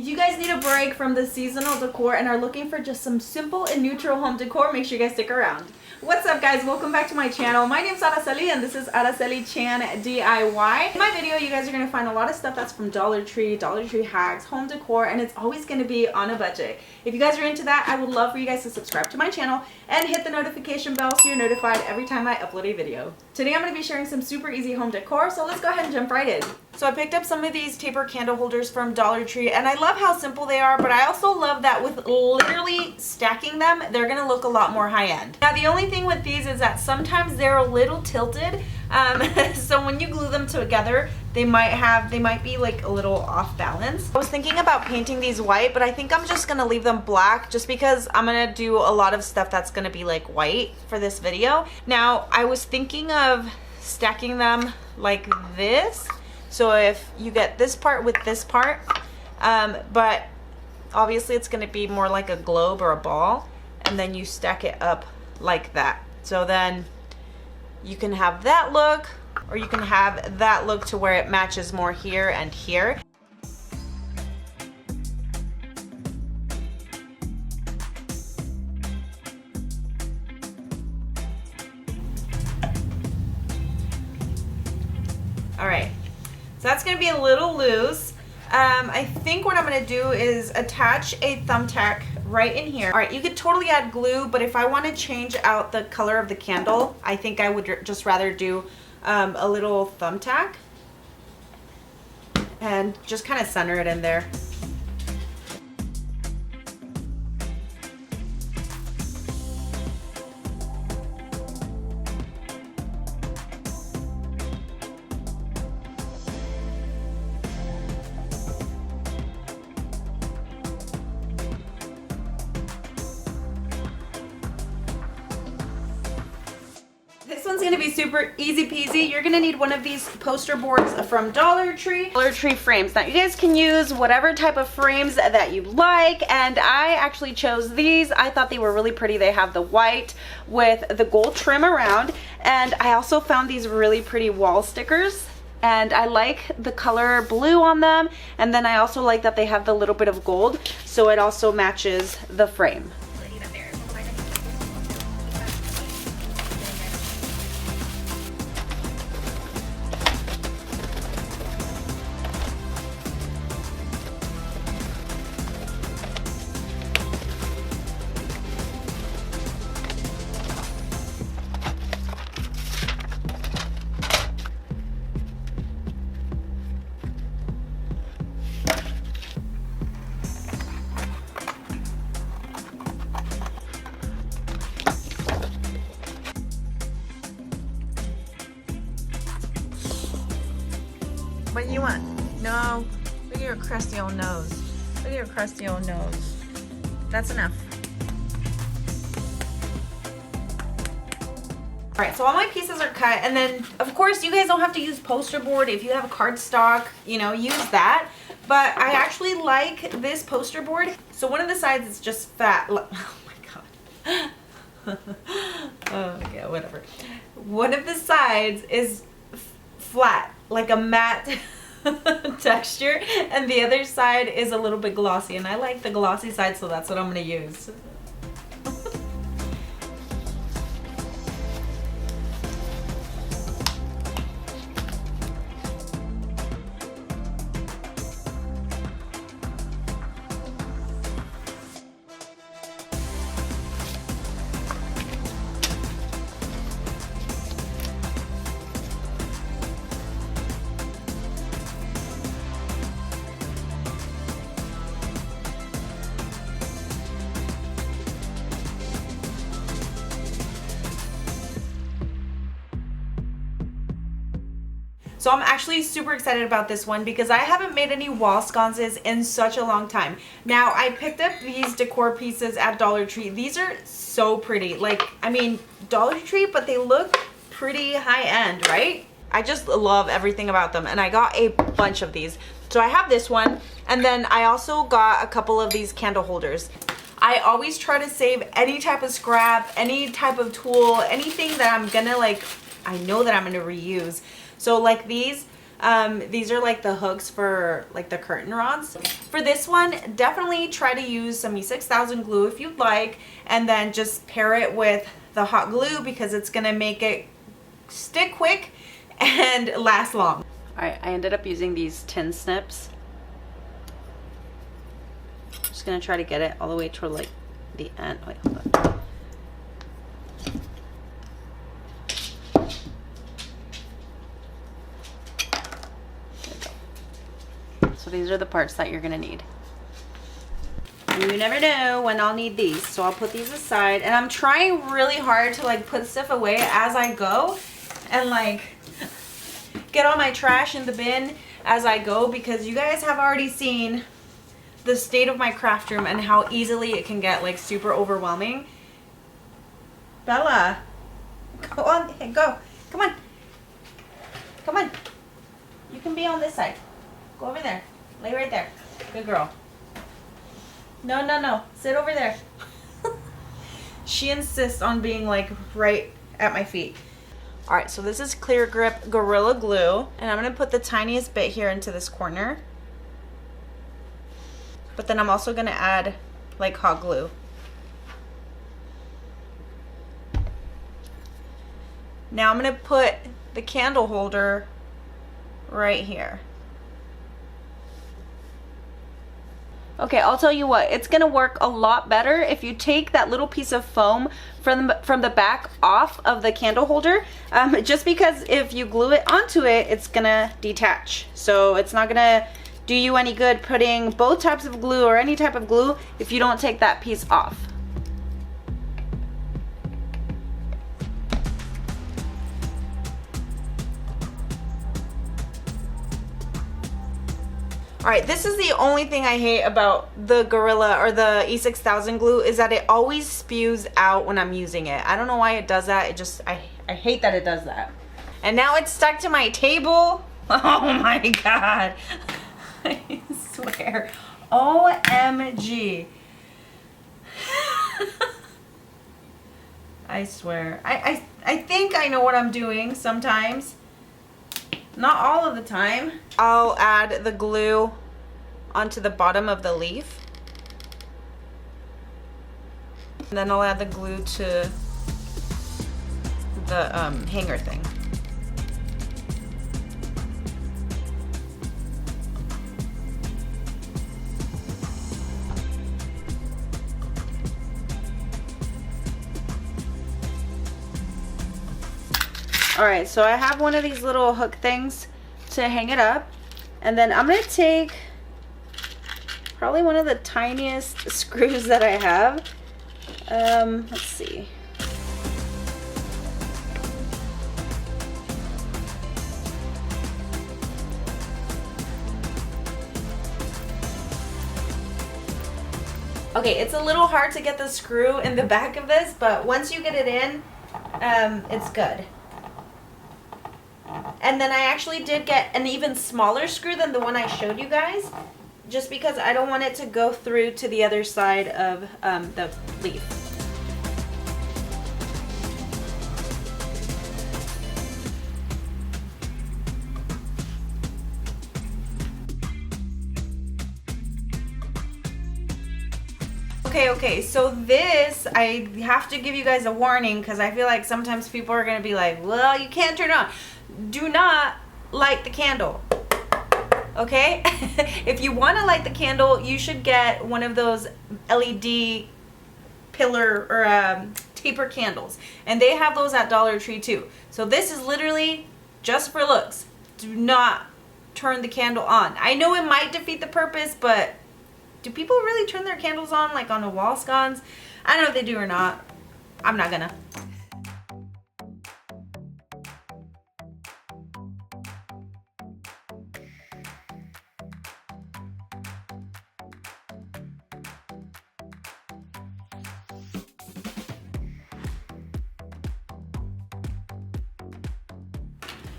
If you guys need a break from the seasonal decor and are looking for just some simple and neutral home decor, make sure you guys stick around. What's up guys, welcome back to my channel. My name's Araceli and this is Aracelichanyt DIY. In my video you guys are going to find a lot of stuff that's from Dollar Tree hacks, home decor, and it's always going to be on a budget. If you guys are into that, I would love for you guys to subscribe to my channel and hit the notification bell so you're notified every time I upload a video. Today I'm going to be sharing some super easy home decor, so let's go ahead and jump right in. So I picked up some of these taper candle holders from Dollar Tree and I love how simple they are, but I also love that with literally stacking them, they're going to look a lot more high-end. Now the only thing with these is that sometimes they're a little tilted, so when you glue them together, they might be like a little off balance. I was thinking about painting these white, but I think I'm just gonna leave them black just because I'm gonna do a lot of stuff that's gonna be like white for this video. Now I was thinking of stacking them like this, so if you get this part with this part, but obviously it's gonna be more like a globe or a ball, and then you stack it up like that. So then you can have that look, or you can have that look to where it matches more here and here. All right, so that's gonna be a little loose. I think what I'm gonna do is attach a thumbtack right in here. All right, you could totally add glue, but if I want to change out the color of the candle, I think I would just rather do a little thumbtack and just kind of center it in there. This one's gonna be super easy peasy. You're gonna need one of these poster boards from Dollar Tree. Dollar Tree frames. Now you guys can use whatever type of frames that you like, and I actually chose these. I thought they were really pretty. They have the white with the gold trim around, and I also found these really pretty wall stickers. And I like the color blue on them, and then I also like that they have the little bit of gold, so it also matches the frame. What do you want? No. Look at your crusty old nose. Look at your crusty old nose. That's enough. Alright, so all my pieces are cut, and then of course you guys don't have to use poster board. If you have a cardstock, you know, use that. But I actually like this poster board. So one of the sides is just fat. Oh my god. Oh, okay, whatever. One of the sides is flat, like a matte texture, and the other side is a little bit glossy, and I like the glossy side, so that's what I'm going to use. So I'm actually super excited about this one because I haven't made any wall sconces in such a long time. Now I picked up these decor pieces at Dollar Tree. These are so pretty. Like, I mean, Dollar Tree, but they look pretty high end, right? I just love everything about them, and I got a bunch of these. So I have this one, and then I also got a couple of these candle holders. I always try to save any type of scrap, any type of tool, anything that I'm gonna like, I know that I'm gonna reuse. So like these, These are like the hooks for like the curtain rods. For this one, definitely try to use some E6000 glue if you'd like, and then just pair it with the hot glue because it's gonna make it stick quick and last long. Alright, I ended up using these tin snips. Just gonna try to get it all the way toward like the end. Wait, hold on. So these are the parts that you're gonna need. You never know when I'll need these, so I'll put these aside. And I'm trying really hard to like put stuff away as I go and like get all my trash in the bin as I go, because you guys have already seen the state of my craft room and how easily it can get like super overwhelming. Bella, go on, go, come on, come on. You can be on this side. Go over there. Lay right there. Good girl. No, no, no. Sit over there. She insists on being like right at my feet. Alright, so this is Clear Grip Gorilla Glue. And I'm going to put the tiniest bit here into this corner. But then I'm also going to add like hot glue. Now I'm going to put the candle holder right here. Okay, I'll tell you what, it's gonna work a lot better if you take that little piece of foam from the back off of the candle holder, just because if you glue it onto it, it's gonna detach. So it's not gonna do you any good putting both types of glue or any type of glue if you don't take that piece off. Alright, this is the only thing I hate about the Gorilla or the E6000 glue, is that it always spews out when I'm using it. I don't know why it does that. It just, I hate that it does that. And now it's stuck to my table. Oh my god. I swear. OMG. I swear. I think I know what I'm doing sometimes. Not all of the time. I'll add the glue onto the bottom of the leaf. And then I'll add the glue to the hanger thing. Alright, so I have one of these little hook things to hang it up. And then I'm going to take probably one of the tiniest screws that I have. Let's see. Okay, it's a little hard to get the screw in the back of this, but once you get it in, it's good. And then I actually did get an even smaller screw than the one I showed you guys, just because I don't want it to go through to the other side of the leaf. Okay, so this, I have to give you guys a warning because I feel like sometimes people are going to be like, well, you can't turn it on. Do not light the candle, okay? If you want to light the candle, you should get one of those LED pillar or taper candles, and they have those at Dollar Tree too. So this is literally just for looks. Do not turn the candle on. I know it might defeat the purpose, but do people really turn their candles on like on the wall scones? I don't know if they do or not. I'm not gonna.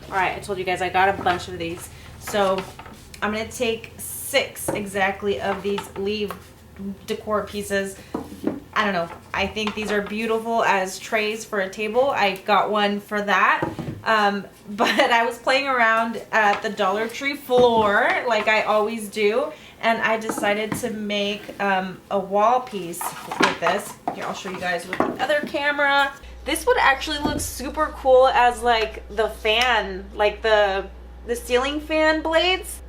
Alright, I told you guys I got a bunch of these. So I'm going to take 6 exactly of these leaf decor pieces. I don't know. I think these are beautiful as trays for a table. I got one for that. But I was playing around at the Dollar Tree floor like I always do, and I decided to make a wall piece with this. Here, I'll show you guys with the other camera. This would actually look super cool as like the fan, like the ceiling fan blades.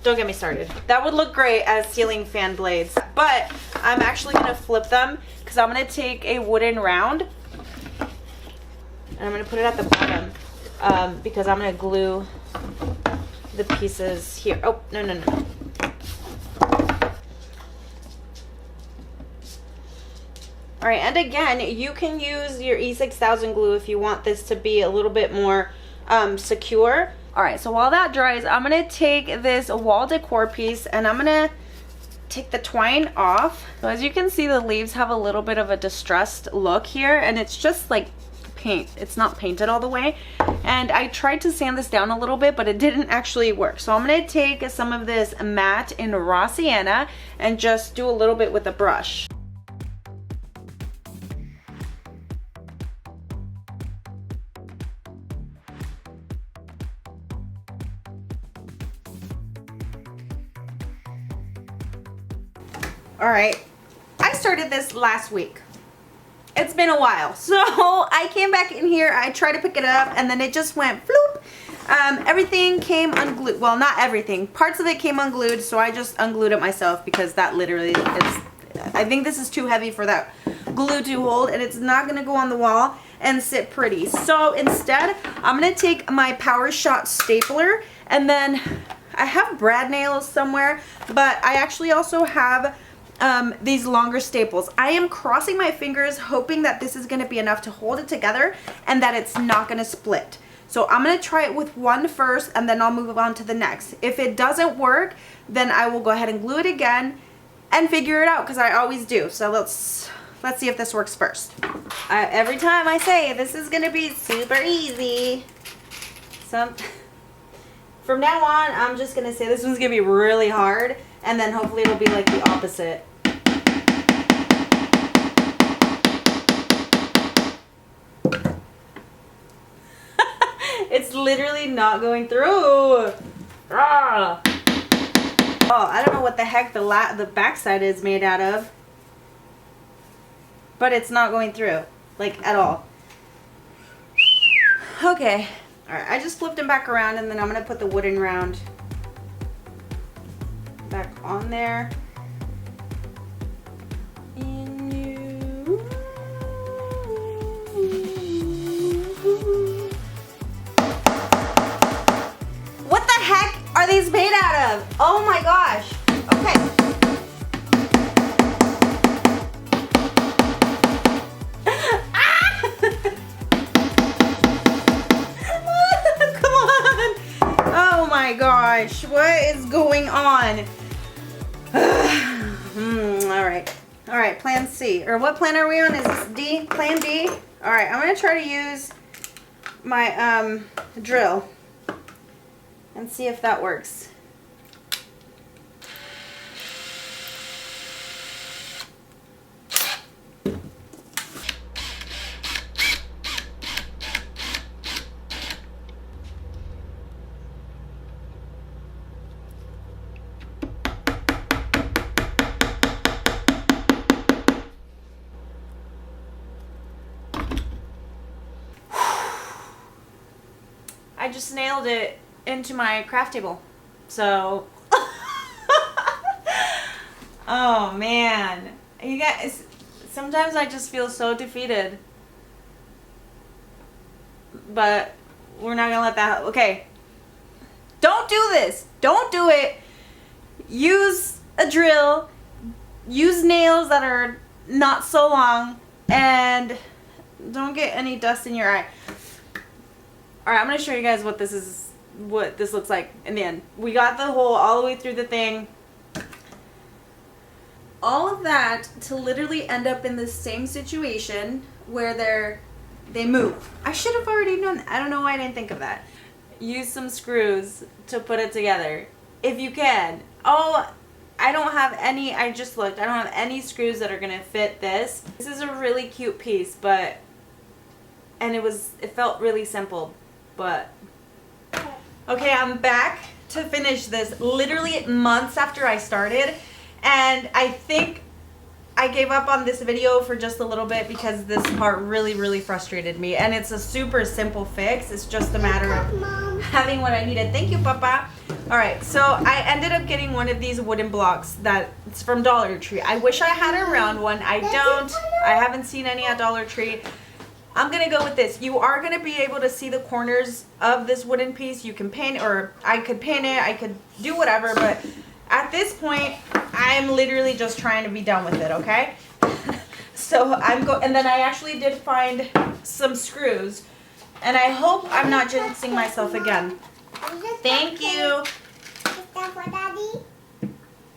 Don't get me started. That would look great as ceiling fan blades, but I'm actually gonna flip them because I'm gonna take a wooden round and I'm gonna put it at the bottom because I'm gonna glue the pieces here. Oh, no, no, no. All right, and again, you can use your E6000 glue if you want this to be a little bit more secure. All right, so while that dries, I'm gonna take this wall decor piece and I'm gonna take the twine off. So as you can see, the leaves have a little bit of a distressed look here, and it's just like paint. It's not painted all the way. And I tried to sand this down a little bit, but it didn't actually work. So I'm gonna take some of this matte in raw sienna and just do a little bit with a brush. All right, I started this last week. It's been a while. So I came back in here, I tried to pick it up, and then it just went floop. Everything came unglued. Well, not everything. Parts of it came unglued, so I just unglued it myself because that literally is, I think this is too heavy for that glue to hold, and it's not gonna go on the wall and sit pretty. So instead, I'm gonna take my Power Shot stapler, and then I have brad nails somewhere, but I actually also have these longer staples. I am crossing my fingers hoping that this is going to be enough to hold it together and that it's not going to split. So I'm going to try it with one first and then I'll move on to the next. If it doesn't work, then I will go ahead and glue it again and figure it out because I always do. So let's see if this works first. Every time I say this is going to be super easy. From now on, I'm just going to say this one's going to be really hard, and then hopefully it'll be like the opposite. It's literally not going through. Ah. Oh, I don't know what the heck the backside is made out of, but it's not going through, like, at all. Okay. All right, I just flipped them back around, and then I'm gonna put the wooden round back on there. What the heck are these made out of? Oh my gosh. Okay. Oh my gosh, what is going on? All right, plan C. Or what plan are we on? Is this D? Plan D? All right, I'm gonna try to use my drill and see if that works. I just nailed it into my craft table. So, oh man. You guys, sometimes I just feel so defeated. But we're not gonna let that, okay. Don't do this. Don't do it. Use a drill. Use nails that are not so long. And don't get any dust in your eye. All right, I'm gonna show you guys what this looks like in the end. We got the hole all the way through the thing. All of that to literally end up in the same situation where they move. I should have already known that. I don't know why I didn't think of that. Use some screws to put it together if you can. Oh, I don't have any, I just looked. I don't have any screws that are gonna fit this. This is a really cute piece, and it felt really simple. but okay, I'm back to finish this literally months after I started, and I think I gave up on this video for just a little bit because this part really frustrated me, and it's a super simple fix. It's just a matter of having what I needed. Thank you, Papa. All right, so I ended up getting one of these wooden blocks that's from Dollar Tree. I wish I had a round one. I don't. I haven't seen any at Dollar Tree. I'm gonna go with this. You are gonna be able to see the corners of this wooden piece. You can paint, or I could paint it, I could do whatever, but at this point, I'm literally just trying to be done with it, okay? So and then I actually did find some screws, and I hope I'm not jinxing myself again. Thank you.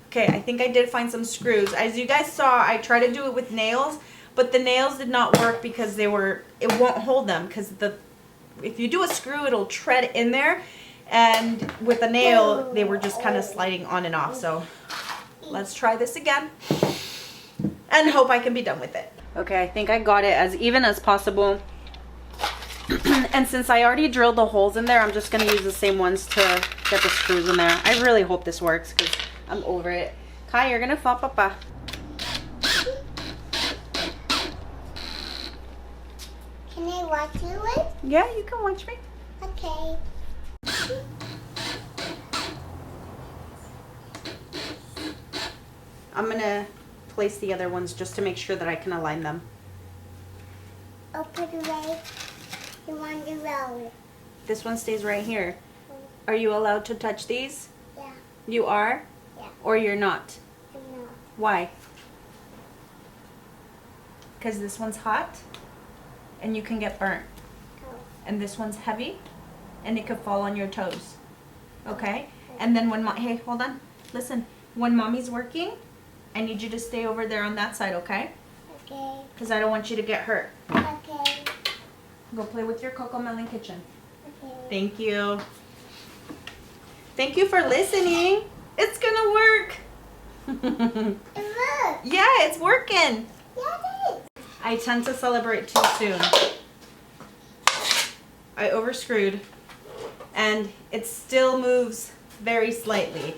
Okay, I think I did find some screws. As you guys saw, I tried to do it with nails, but the nails did not work because it won't hold them, because if you do a screw, it'll tread in there, and with a nail, they were just kind of sliding on and off. So let's try this again and hope I can be done with it. Okay, I think I got it as even as possible. And since I already drilled the holes in there, I'm just going to use the same ones to get the screws in there. I really hope this works because I'm over it. Kai, you're going to fall, Papa. Can I watch you? Yeah, you can watch me. Okay. I'm going to place the other ones just to make sure that I can align them. I'll put away the one on the road. This one stays right here. Are you allowed to touch these? Yeah. You are? Yeah. Or you're not? No. Why? Because this one's hot and you can get burnt. Oh. And this one's heavy and it could fall on your toes. Okay? And then hey, hold on. Listen, when Mommy's working, I need you to stay over there on that side, okay? Okay. Because I don't want you to get hurt. Okay. Go play with your Coco Melon kitchen. Okay. Thank you. Thank you for listening. It's gonna work. It works. Yeah, it's working. Yeah, it is. I tend to celebrate too soon. I overscrewed and it still moves very slightly.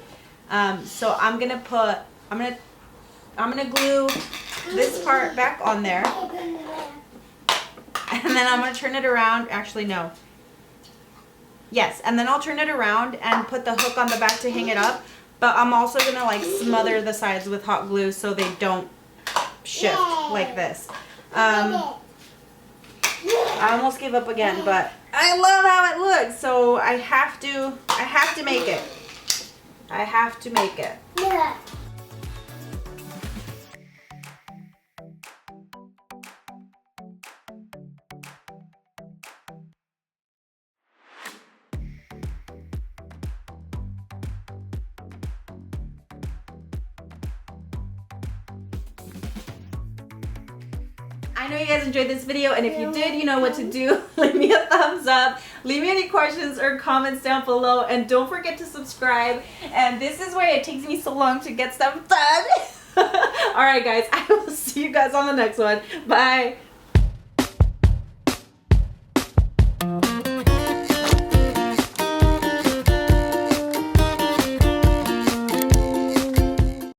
So I'm gonna glue this part back on there, and then I'm gonna turn it around. Actually, no. Yes, and then I'll turn it around and put the hook on the back to hang it up. But I'm also gonna like smother the sides with hot glue so they don't shift like this. I almost gave up again, but I love how it looks, so I have to make it. I have to make it. Yeah. I know you guys enjoyed this video, and if you did, you know what to do. Leave me a thumbs up, leave me any questions or comments down below, and don't forget to subscribe. And this is why it takes me so long to get stuff done. Alright guys, I will see you guys on the next one. Bye.